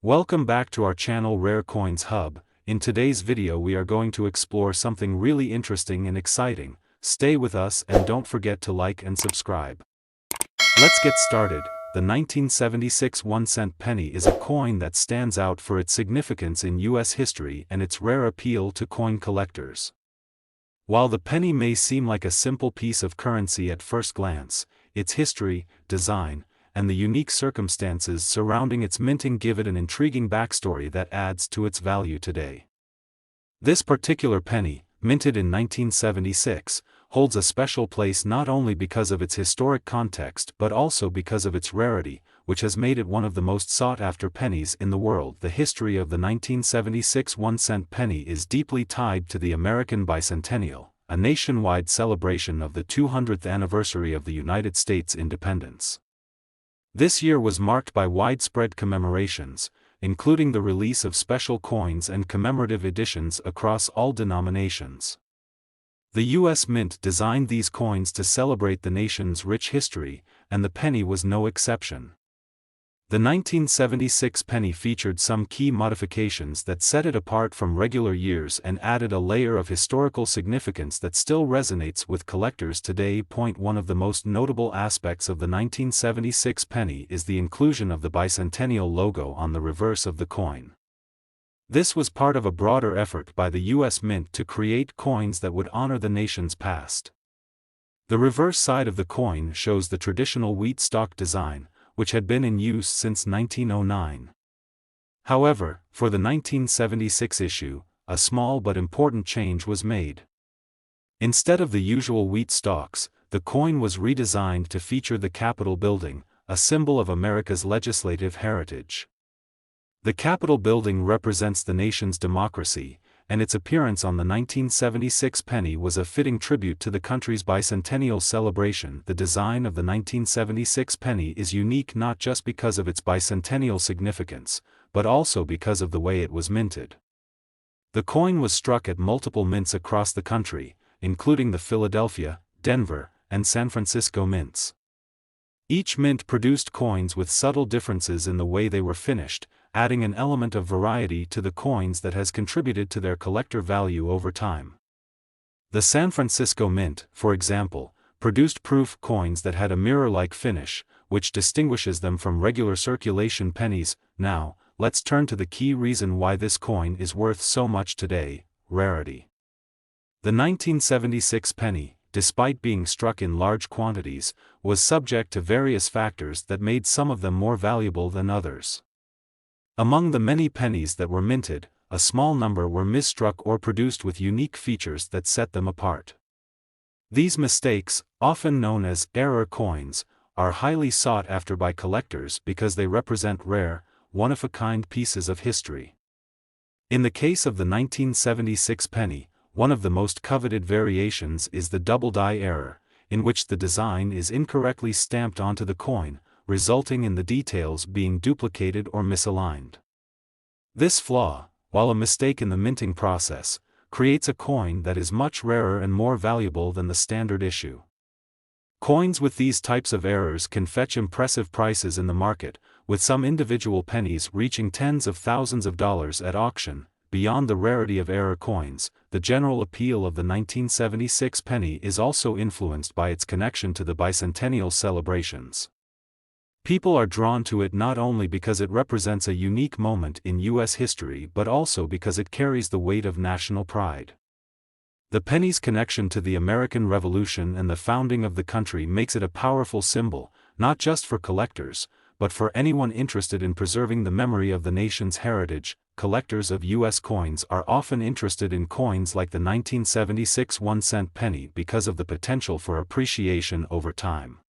Welcome back to our channel Rare Coins Hub. In today's video we are going to explore something really interesting and exciting. Stay with us and don't forget to like and subscribe. Let's get started. The 1976 1-cent penny is a coin that stands out for its significance in U.S. history and its rare appeal to coin collectors. While the penny may seem like a simple piece of currency at first glance, its history, design, and the unique circumstances surrounding its minting give it an intriguing backstory that adds to its value today. This particular penny, minted in 1976, holds a special place not only because of its historic context but also because of its rarity, which has made it one of the most sought-after pennies in the world. The history of the 1976 1-cent penny is deeply tied to the American Bicentennial, a nationwide celebration of the 200th anniversary of the United States independence. This year was marked by widespread commemorations, including the release of special coins and commemorative editions across all denominations. The U.S. Mint designed these coins to celebrate the nation's rich history, and the penny was no exception. The 1976 penny featured some key modifications that set it apart from regular years and added a layer of historical significance that still resonates with collectors today. One of the most notable aspects of the 1976 penny is the inclusion of the Bicentennial logo on the reverse of the coin. This was part of a broader effort by the U.S. Mint to create coins that would honor the nation's past. The reverse side of the coin shows the traditional wheat stalk design, which had been in use since 1909. However, for the 1976 issue, a small but important change was made. Instead of the usual wheat stalks, the coin was redesigned to feature the Capitol building, a symbol of America's legislative heritage. The Capitol building represents the nation's democracy, and its appearance on the 1976 penny was a fitting tribute to the country's bicentennial celebration. The design of the 1976 penny is unique not just because of its bicentennial significance, but also because of the way it was minted. The coin was struck at multiple mints across the country, including the Philadelphia, Denver, and San Francisco mints. Each mint produced coins with subtle differences in the way they were finished, adding an element of variety to the coins that has contributed to their collector value over time. The San Francisco Mint, for example, produced proof coins that had a mirror-like finish, which distinguishes them from regular circulation pennies. Now, let's turn to the key reason why this coin is worth so much today: rarity. The 1976 penny, despite being struck in large quantities, was subject to various factors that made some of them more valuable than others. Among the many pennies that were minted, a small number were misstruck or produced with unique features that set them apart. These mistakes, often known as error coins, are highly sought after by collectors because they represent rare, one-of-a-kind pieces of history. In the case of the 1976 penny, one of the most coveted variations is the double die error, in which the design is incorrectly stamped onto the coin, resulting in the details being duplicated or misaligned. This flaw, while a mistake in the minting process, creates a coin that is much rarer and more valuable than the standard issue. Coins with these types of errors can fetch impressive prices in the market, with some individual pennies reaching tens of thousands of dollars at auction. Beyond the rarity of error coins, the general appeal of the 1976 penny is also influenced by its connection to the bicentennial celebrations. People are drawn to it not only because it represents a unique moment in U.S. history but also because it carries the weight of national pride. The penny's connection to the American Revolution and the founding of the country makes it a powerful symbol, not just for collectors, but for anyone interested in preserving the memory of the nation's heritage. Collectors of U.S. coins are often interested in coins like the 1976 1-cent penny because of the potential for appreciation over time.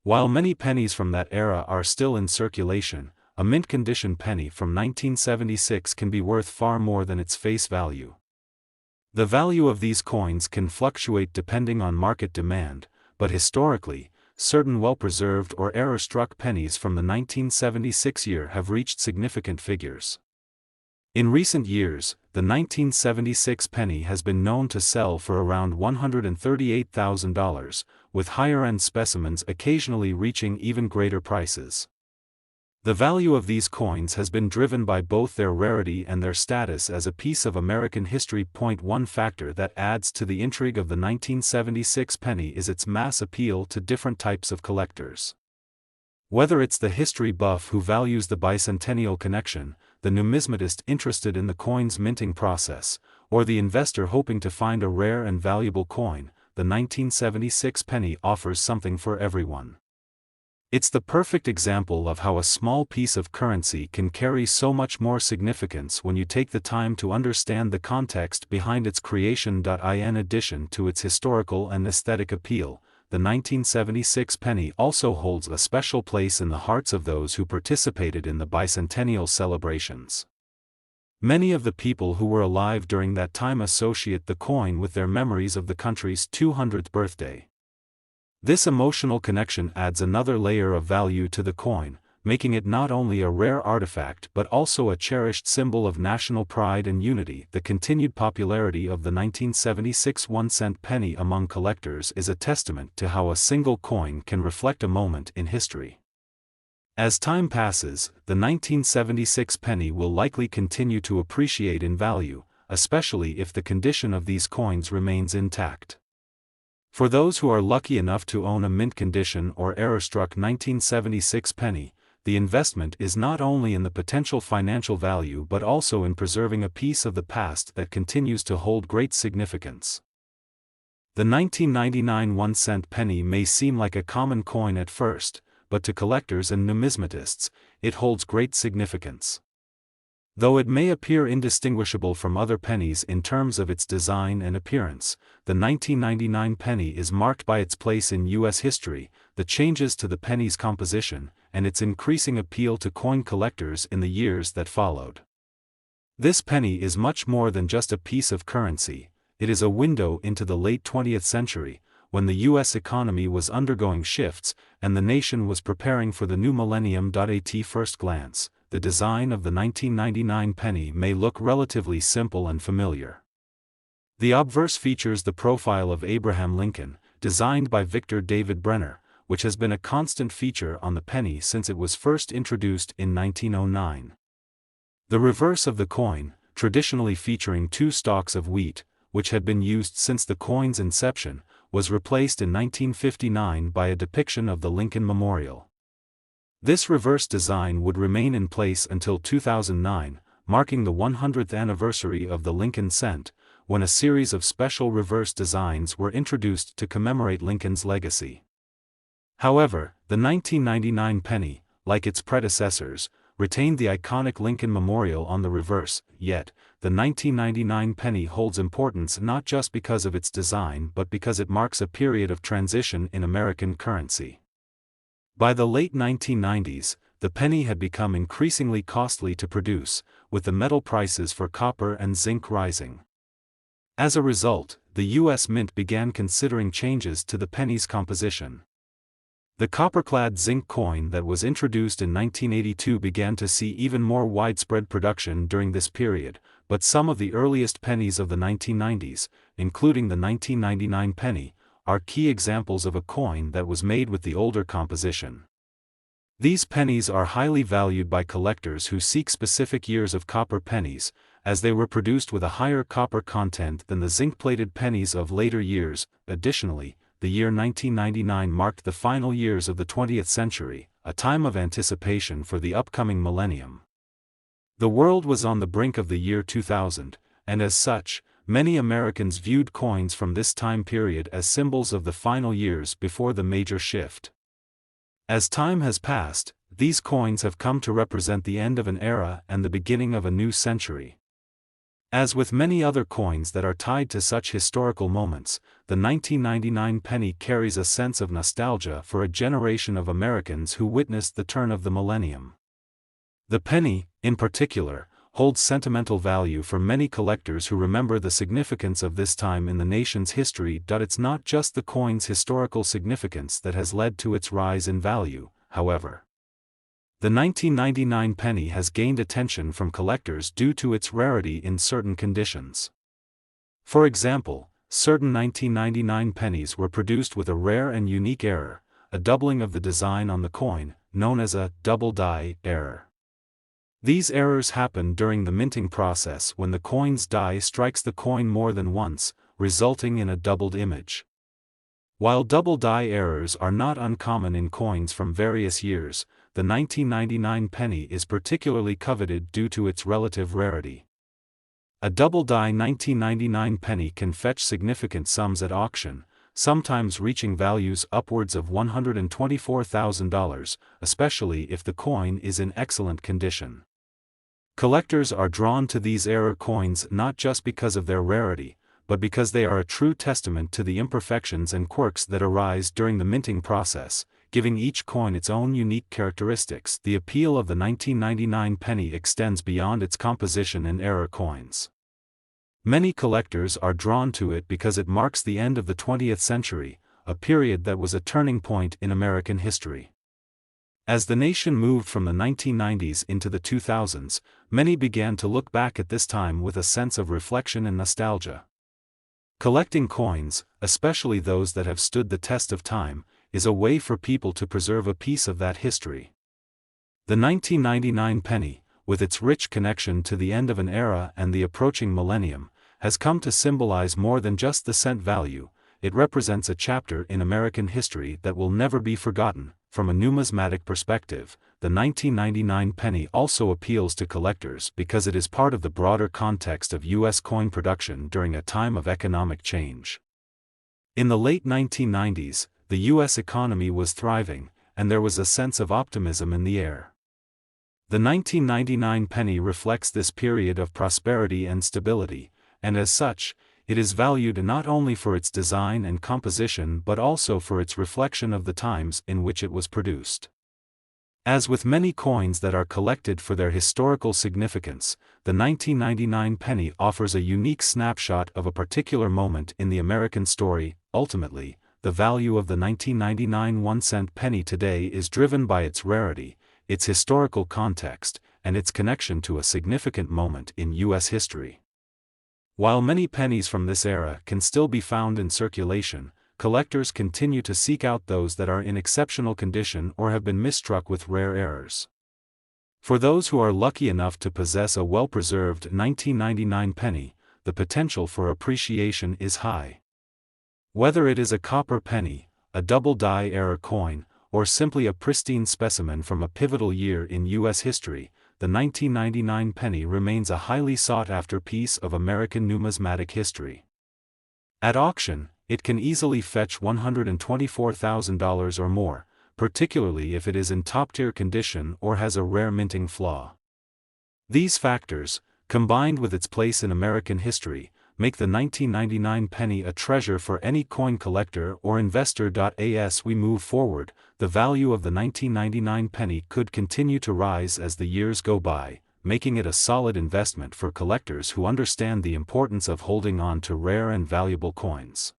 While many pennies from that era are still in circulation, a mint-condition penny from 1976 can be worth far more than its face value. The value of these coins can fluctuate depending on market demand, but historically, certain well-preserved or error-struck pennies from the 1976 year have reached significant figures. In recent years, the 1976 penny has been known to sell for around $138,000, with higher-end specimens occasionally reaching even greater prices. The value of these coins has been driven by both their rarity and their status as a piece of American history. One factor that adds to the intrigue of the 1976 penny is its mass appeal to different types of collectors. Whether it's the history buff who values the bicentennial connection, the numismatist interested in the coin's minting process, or the investor hoping to find a rare and valuable coin, the 1976 penny offers something for everyone. It's the perfect example of how a small piece of currency can carry so much more significance when you take the time to understand the context behind its creation. In addition to its historical and aesthetic appeal, the 1976 penny also holds a special place in the hearts of those who participated in the bicentennial celebrations. Many of the people who were alive during that time associate the coin with their memories of the country's 200th birthday. This emotional connection adds another layer of value to the coin, making it not only a rare artifact but also a cherished symbol of national pride and unity. The continued popularity of the 1976 1-cent penny among collectors is a testament to how a single coin can reflect a moment in history. As time passes, the 1976 penny will likely continue to appreciate in value, especially if the condition of these coins remains intact. For those who are lucky enough to own a mint condition or error-struck 1976 penny, the investment is not only in the potential financial value but also in preserving a piece of the past that continues to hold great significance. The 1999 1-cent penny may seem like a common coin at first, but to collectors and numismatists, it holds great significance. Though it may appear indistinguishable from other pennies in terms of its design and appearance, the 1999 penny is marked by its place in U.S. history, the changes to the penny's composition, and its increasing appeal to coin collectors in the years that followed. This penny is much more than just a piece of currency. It is a window into the late 20th century, when the U.S. economy was undergoing shifts and the nation was preparing for the new millennium. At first glance, the design of the 1999 penny may look relatively simple and familiar. The obverse features the profile of Abraham Lincoln, designed by Victor David Brenner, which has been a constant feature on the penny since it was first introduced in 1909. The reverse of the coin, traditionally featuring two stalks of wheat, which had been used since the coin's inception, was replaced in 1959 by a depiction of the Lincoln Memorial. This reverse design would remain in place until 2009, marking the 100th anniversary of the Lincoln cent, when a series of special reverse designs were introduced to commemorate Lincoln's legacy. However, the 1999 penny, like its predecessors, retained the iconic Lincoln Memorial on the reverse, yet, the 1999 penny holds importance not just because of its design but because it marks a period of transition in American currency. By the late 1990s, the penny had become increasingly costly to produce, with the metal prices for copper and zinc rising. As a result, the U.S. Mint began considering changes to the penny's composition. The copper-clad zinc coin that was introduced in 1982 began to see even more widespread production during this period, but some of the earliest pennies of the 1990s, including the 1999 penny, are key examples of a coin that was made with the older composition. These pennies are highly valued by collectors who seek specific years of copper pennies, as they were produced with a higher copper content than the zinc-plated pennies of later years. Additionally, the year 1999 marked the final years of the 20th century, a time of anticipation for the upcoming millennium. The world was on the brink of the year 2000, and as such, many Americans viewed coins from this time period as symbols of the final years before the major shift. As time has passed, these coins have come to represent the end of an era and the beginning of a new century. As with many other coins that are tied to such historical moments, the 1999 penny carries a sense of nostalgia for a generation of Americans who witnessed the turn of the millennium. The penny, in particular, holds sentimental value for many collectors who remember the significance of this time in the nation's history. It's not just the coin's historical significance that has led to its rise in value, however. The 1999 penny has gained attention from collectors due to its rarity in certain conditions. For example, certain 1999 pennies were produced with a rare and unique error, a doubling of the design on the coin, known as a double die error. These errors happen during the minting process when the coin's die strikes the coin more than once, resulting in a doubled image. While double die errors are not uncommon in coins from various years, the 1999 penny is particularly coveted due to its relative rarity. A double die 1999 penny can fetch significant sums at auction, sometimes reaching values upwards of $124,000, especially if the coin is in excellent condition. Collectors are drawn to these error coins not just because of their rarity, but because they are a true testament to the imperfections and quirks that arise during the minting process, giving each coin its own unique characteristics. The appeal of the 1999 penny extends beyond its composition and error coins. Many collectors are drawn to it because it marks the end of the 20th century, a period that was a turning point in American history. As the nation moved from the 1990s into the 2000s, many began to look back at this time with a sense of reflection and nostalgia. Collecting coins, especially those that have stood the test of time, is a way for people to preserve a piece of that history. The 1999 penny, with its rich connection to the end of an era and the approaching millennium, has come to symbolize more than just the cent value. It represents a chapter in American history that will never be forgotten. From a numismatic perspective, the 1999 penny also appeals to collectors because it is part of the broader context of U.S. coin production during a time of economic change. In the late 1990s, the U.S. economy was thriving, and there was a sense of optimism in the air. The 1999 penny reflects this period of prosperity and stability, and as such, it is valued not only for its design and composition but also for its reflection of the times in which it was produced. As with many coins that are collected for their historical significance, the 1999 penny offers a unique snapshot of a particular moment in the American story. Ultimately, the value of the 1999 1-cent penny today is driven by its rarity, its historical context, and its connection to a significant moment in U.S. history. While many pennies from this era can still be found in circulation, collectors continue to seek out those that are in exceptional condition or have been misstruck with rare errors. For those who are lucky enough to possess a well-preserved 1999 penny, the potential for appreciation is high. Whether it is a copper penny, a double die error coin, or simply a pristine specimen from a pivotal year in U.S. history, the 1999 penny remains a highly sought-after piece of American numismatic history. At auction, it can easily fetch $124,000 or more, particularly if it is in top-tier condition or has a rare minting flaw. These factors, combined with its place in American history, make the 1999 penny a treasure for any coin collector or investor. As we move forward, the value of the 1999 penny could continue to rise as the years go by, making it a solid investment for collectors who understand the importance of holding on to rare and valuable coins.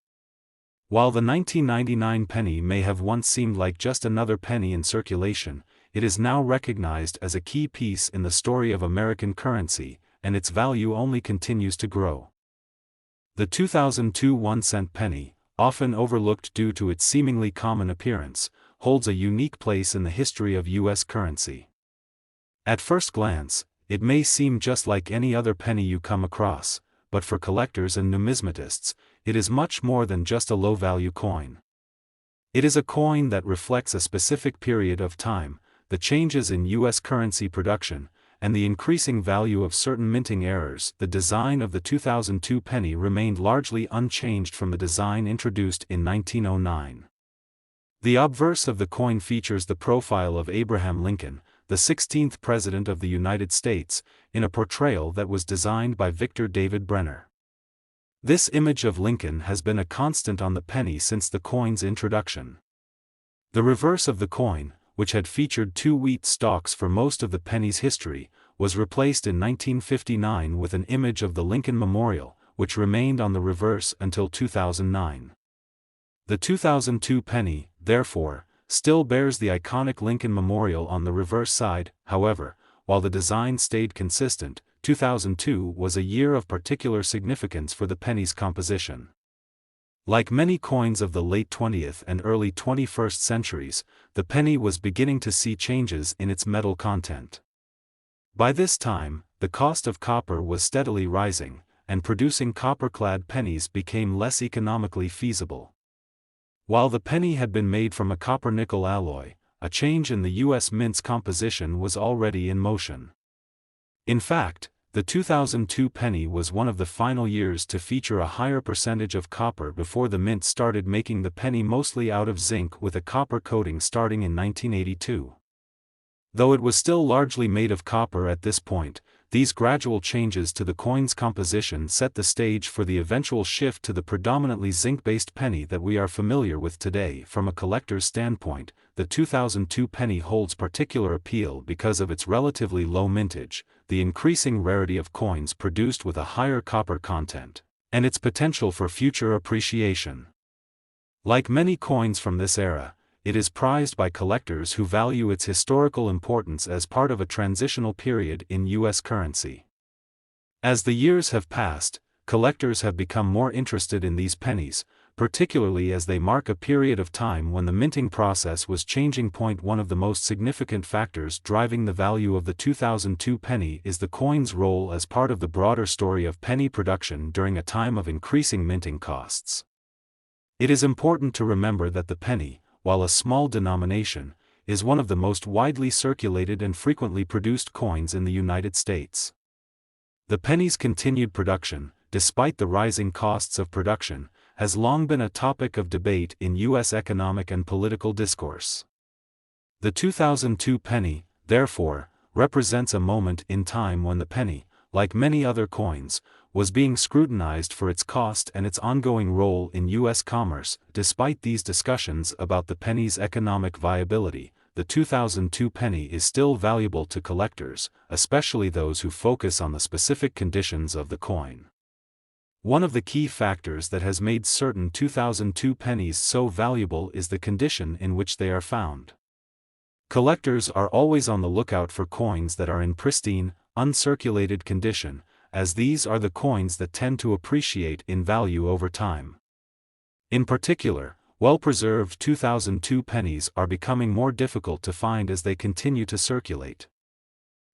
While the 1999 penny may have once seemed like just another penny in circulation, it is now recognized as a key piece in the story of American currency, and its value only continues to grow. The 2002 1-cent penny, often overlooked due to its seemingly common appearance, holds a unique place in the history of U.S. currency. At first glance, it may seem just like any other penny you come across, but for collectors and numismatists, it is much more than just a low-value coin. It is a coin that reflects a specific period of time, the changes in U.S. currency production, and the increasing value of certain minting errors. The design of the 2002 penny remained largely unchanged from the design introduced in 1909. The obverse of the coin features the profile of Abraham Lincoln, the 16th President of the United States, in a portrayal that was designed by Victor David Brenner. This image of Lincoln has been a constant on the penny since the coin's introduction. The reverse of the coin, which had featured two wheat stalks for most of the penny's history, was replaced in 1959 with an image of the Lincoln Memorial, which remained on the reverse until 2009. The 2002 penny, therefore, still bears the iconic Lincoln Memorial on the reverse side. However, while the design stayed consistent, 2002 was a year of particular significance for the penny's composition. Like many coins of the late 20th and early 21st centuries, the penny was beginning to see changes in its metal content. By this time, the cost of copper was steadily rising, and producing copper-clad pennies became less economically feasible. While the penny had been made from a copper-nickel alloy, a change in the U.S. mint's composition was already in motion. In fact, the 2002 penny was one of the final years to feature a higher percentage of copper before the mint started making the penny mostly out of zinc with a copper coating starting in 1982. Though it was still largely made of copper at this point, these gradual changes to the coin's composition set the stage for the eventual shift to the predominantly zinc-based penny that we are familiar with today. From a collector's standpoint, the 2002 penny holds particular appeal because of its relatively low mintage, the increasing rarity of coins produced with a higher copper content, and its potential for future appreciation. Like many coins from this era, it is prized by collectors who value its historical importance as part of a transitional period in U.S. currency. As the years have passed, collectors have become more interested in these pennies, particularly as they mark a period of time when the minting process was changing. One of the most significant factors driving the value of the 2002 penny is the coin's role as part of the broader story of penny production during a time of increasing minting costs. It is important to remember that the penny, while a small denomination, is one of the most widely circulated and frequently produced coins in the United States. The penny's continued production, despite the rising costs of production, has long been a topic of debate in U.S. economic and political discourse. The 2002 penny, therefore, represents a moment in time when the penny, like many other coins, was being scrutinized for its cost and its ongoing role in U.S. commerce. Despite these discussions about the penny's economic viability, the 2002 penny is still valuable to collectors, especially those who focus on the specific conditions of the coin. One of the key factors that has made certain 2002 pennies so valuable is the condition in which they are found. Collectors are always on the lookout for coins that are in pristine, uncirculated condition, as these are the coins that tend to appreciate in value over time. In particular, well-preserved 2002 pennies are becoming more difficult to find as they continue to circulate.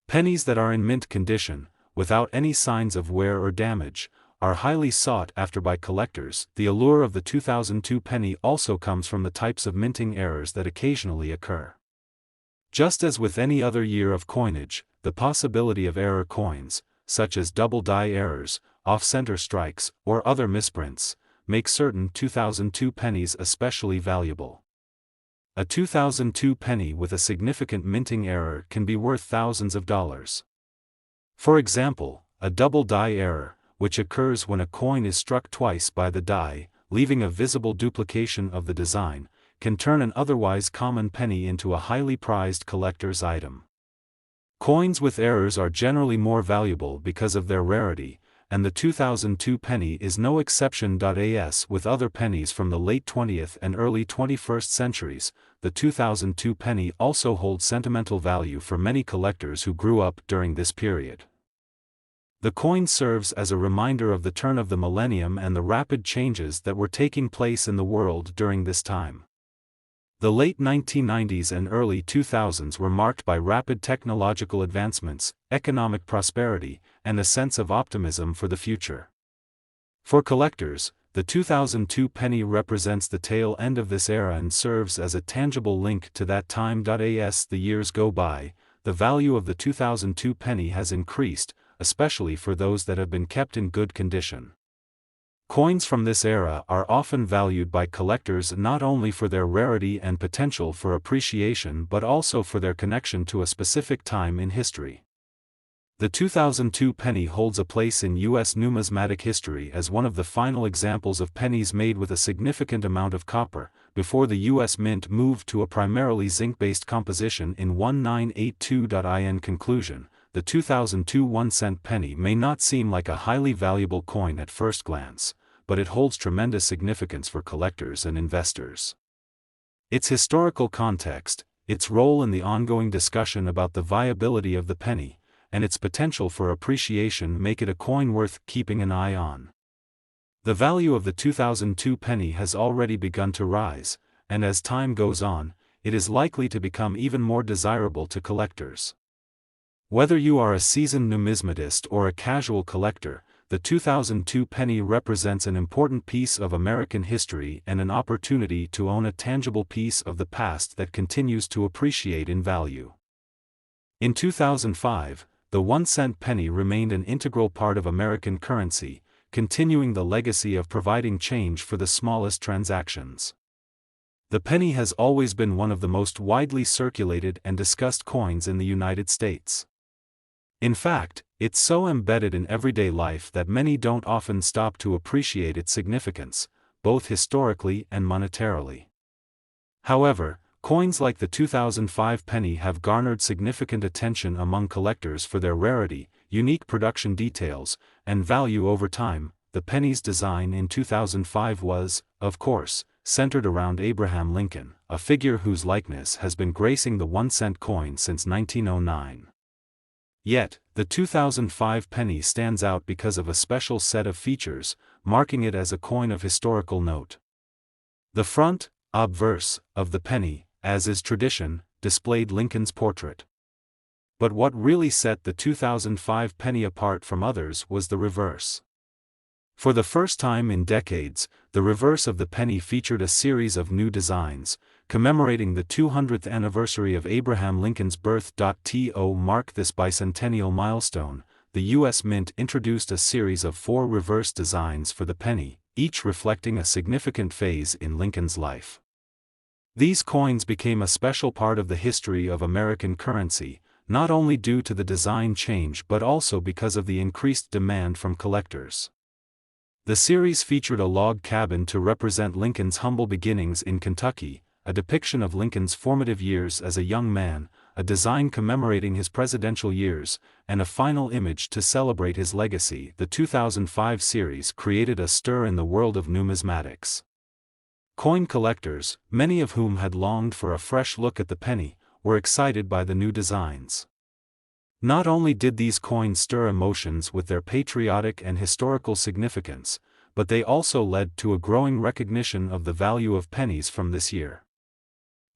Pennies that are in mint condition, without any signs of wear or damage, are highly sought after by collectors. The allure of the 2002 penny also comes from the types of minting errors that occasionally occur. Just as with any other year of coinage, the possibility of error coins, such as double die errors, off-center strikes, or other misprints, make certain 2002 pennies especially valuable. A 2002 penny with a significant minting error can be worth thousands of dollars. For example, a double die error, which occurs when a coin is struck twice by the die, leaving a visible duplication of the design, can turn an otherwise common penny into a highly prized collector's item. Coins with errors are generally more valuable because of their rarity, and the 2002 penny is no exception. As with other pennies from the late 20th and early 21st centuries, the 2002 penny also holds sentimental value for many collectors who grew up during this period. The coin serves as a reminder of the turn of the millennium and the rapid changes that were taking place in the world during this time. The late 1990s and early 2000s were marked by rapid technological advancements, economic prosperity, and a sense of optimism for the future. For collectors, the 2002 penny represents the tail end of this era and serves as a tangible link to that time. As the years go by, the value of the 2002 penny has increased, especially for those that have been kept in good condition. Coins from this era are often valued by collectors not only for their rarity and potential for appreciation but also for their connection to a specific time in history. The 2002 penny holds a place in U.S. numismatic history as one of the final examples of pennies made with a significant amount of copper, before the U.S. Mint moved to a primarily zinc-based composition in 1982. In conclusion, the 2002 1-cent penny may not seem like a highly valuable coin at first glance, but it holds tremendous significance for collectors and investors. Its historical context, its role in the ongoing discussion about the viability of the penny, and its potential for appreciation make it a coin worth keeping an eye on. The value of the 2002 penny has already begun to rise, and as time goes on, it is likely to become even more desirable to collectors. Whether you are a seasoned numismatist or a casual collector, the 2002 penny represents an important piece of American history and an opportunity to own a tangible piece of the past that continues to appreciate in value. In 2005, the 1-cent penny remained an integral part of American currency, continuing the legacy of providing change for the smallest transactions. The penny has always been one of the most widely circulated and discussed coins in the United States. In fact, it's so embedded in everyday life that many don't often stop to appreciate its significance, both historically and monetarily. However, coins like the 2005 penny have garnered significant attention among collectors for their rarity, unique production details, and value over time. The penny's design in 2005 was, of course, centered around Abraham Lincoln, a figure whose likeness has been gracing the 1-cent coin since 1909. Yet, the 2005 penny stands out because of a special set of features, marking it as a coin of historical note. The front, obverse, of the penny, as is tradition, displayed Lincoln's portrait. But what really set the 2005 penny apart from others was the reverse. For the first time in decades, the reverse of the penny featured a series of new designs, commemorating the 200th anniversary of Abraham Lincoln's birth. To mark this bicentennial milestone, the U.S. Mint introduced a series of 4 reverse designs for the penny, each reflecting a significant phase in Lincoln's life. These coins became a special part of the history of American currency, not only due to the design change but also because of the increased demand from collectors. The series featured a log cabin to represent Lincoln's humble beginnings in Kentucky, a depiction of Lincoln's formative years as a young man, a design commemorating his presidential years, and a final image to celebrate his legacy. The 2005 series created a stir in the world of numismatics. Coin collectors, many of whom had longed for a fresh look at the penny, were excited by the new designs. Not only did these coins stir emotions with their patriotic and historical significance, but they also led to a growing recognition of the value of pennies from this year.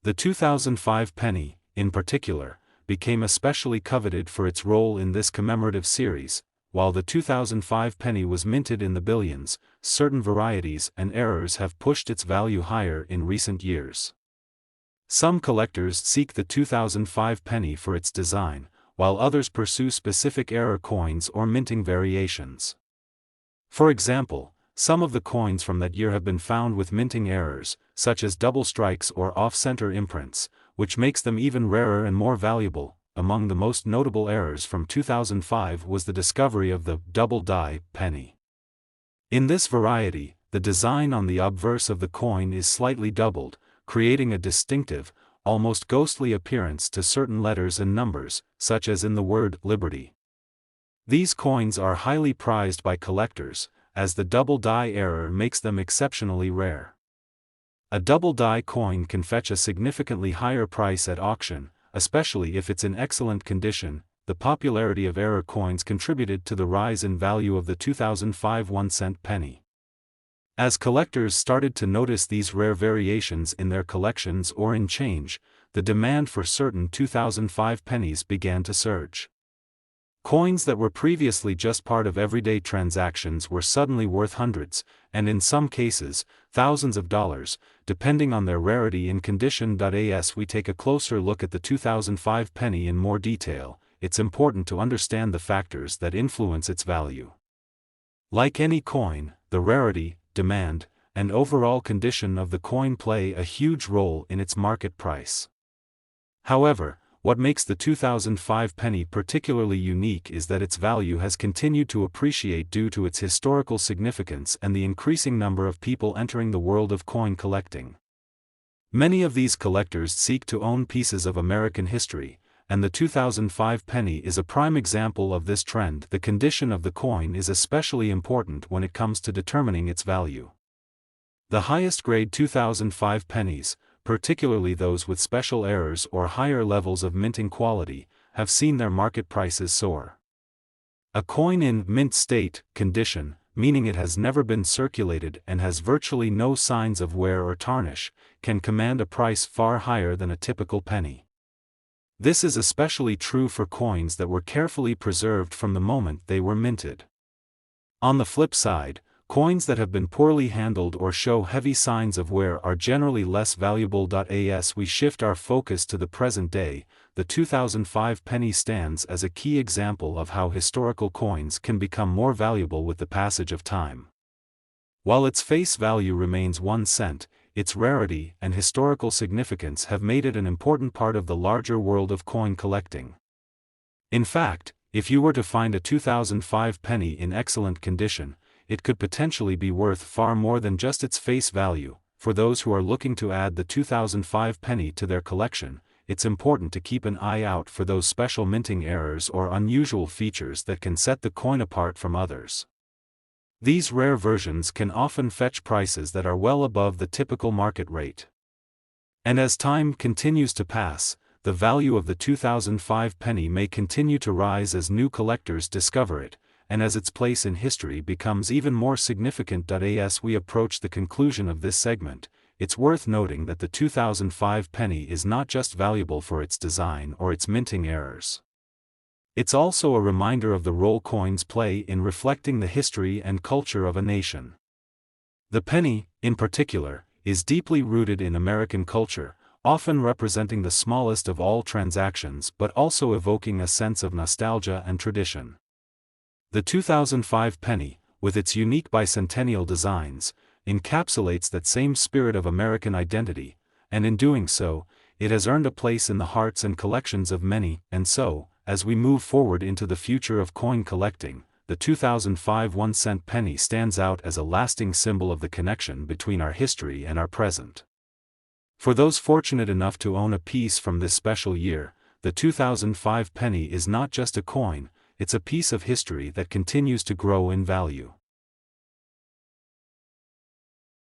The 2005 penny, in particular, became especially coveted for its role in this commemorative series. While the 2005 penny was minted in the billions, certain varieties and errors have pushed its value higher in recent years. Some collectors seek the 2005 penny for its design, while others pursue specific error coins or minting variations. For example, some of the coins from that year have been found with minting errors, such as double strikes or off-center imprints, which makes them even rarer and more valuable. Among the most notable errors from 2005 was the discovery of the double die penny. In this variety, the design on the obverse of the coin is slightly doubled, creating a distinctive, almost ghostly appearance to certain letters and numbers, such as in the word Liberty. These coins are highly prized by collectors, as the double die error makes them exceptionally rare. A double die coin can fetch a significantly higher price at auction, especially if it's in excellent condition. The popularity of error coins contributed to the rise in value of the 2005 1-cent penny. As collectors started to notice these rare variations in their collections or in change, the demand for certain 2005 pennies began to surge. Coins that were previously just part of everyday transactions were suddenly worth hundreds, and in some cases, thousands of dollars, depending on their rarity and condition. As we take a closer look at the 2005 penny in more detail, it's important to understand the factors that influence its value. Like any coin, the rarity, demand, and overall condition of the coin play a huge role in its market price. However, what makes the 2005 penny particularly unique is that its value has continued to appreciate due to its historical significance and the increasing number of people entering the world of coin collecting. Many of these collectors seek to own pieces of American history, and the 2005 penny is a prime example of this trend. The condition of the coin is especially important when it comes to determining its value. The highest grade 2005 pennies, particularly those with special errors or higher levels of minting quality, have seen their market prices soar. A coin in mint state condition meaning it has never been circulated and has virtually no signs of wear or tarnish, can command a price far higher than a typical penny. This is especially true for coins that were carefully preserved from the moment they were minted. On the flip side, coins that have been poorly handled or show heavy signs of wear are generally less valuable. As we shift our focus to the present day, the 2005 penny stands as a key example of how historical coins can become more valuable with the passage of time. While its face value remains 1 cent, its rarity and historical significance have made it an important part of the larger world of coin collecting. In fact, if you were to find a 2005 penny in excellent condition, it could potentially be worth far more than just its face value. For those who are looking to add the 2005 penny to their collection, it's important to keep an eye out for those special minting errors or unusual features that can set the coin apart from others. These rare versions can often fetch prices that are well above the typical market rate. And as time continues to pass, the value of the 2005 penny may continue to rise as new collectors discover it, and as its place in history becomes even more significant. As we approach the conclusion of this segment, it's worth noting that the 2005 penny is not just valuable for its design or its minting errors. It's also a reminder of the role coins play in reflecting the history and culture of a nation. The penny, in particular, is deeply rooted in American culture, often representing the smallest of all transactions but also evoking a sense of nostalgia and tradition. The 2005 penny, with its unique bicentennial designs, encapsulates that same spirit of American identity, and in doing so, it has earned a place in the hearts and collections of many. And so, as we move forward into the future of coin collecting, the 2005 1-cent penny stands out as a lasting symbol of the connection between our history and our present. For those fortunate enough to own a piece from this special year, the 2005 penny is not just a coin, it's a piece of history that continues to grow in value.